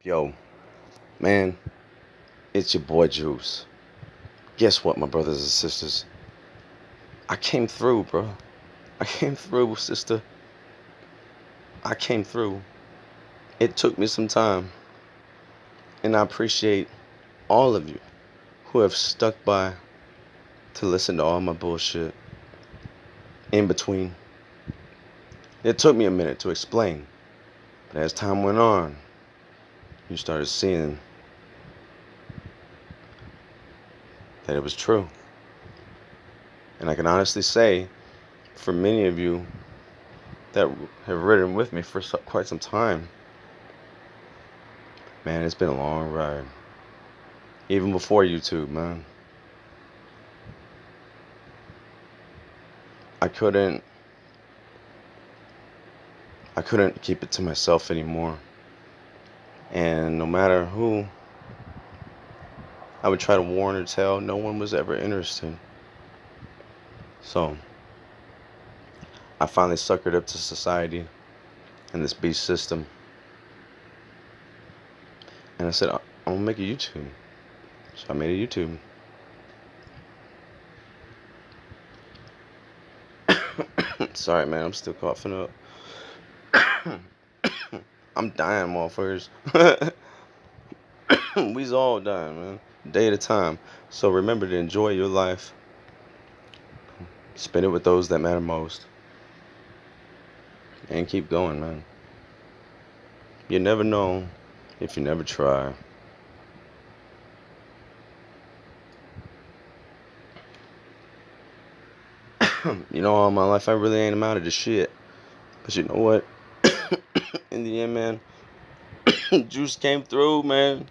Yo, man, it's your boy Juice. Guess what, my brothers and sisters? I came through, bro. I came through, sister. I came through. It took me some time, and I appreciate all of you who have stuck by to listen to all my bullshit in between. It took me a minute to explain, but as time went on, you started seeing that it was true. And I can honestly say, for many of you that have ridden with me for quite some time, man, it's been a long ride. Even before YouTube, man. I couldn't I couldn't keep it to myself anymore. And no matter who I would try to warn or tell, no one was ever interested. So I finally suckered up to society and this beast system. And I said, I'm gonna make a YouTube. So I made a YouTube. Sorry, man, I'm still coughing up. I'm dying, motherfuckers. We's all dying, man. Day at a time. So remember to enjoy your life. Spend it with those that matter most. And keep going, man. You never know if you never try. All my life I really ain't amounted to shit. But you know what? In the end, man, Juice came through, man.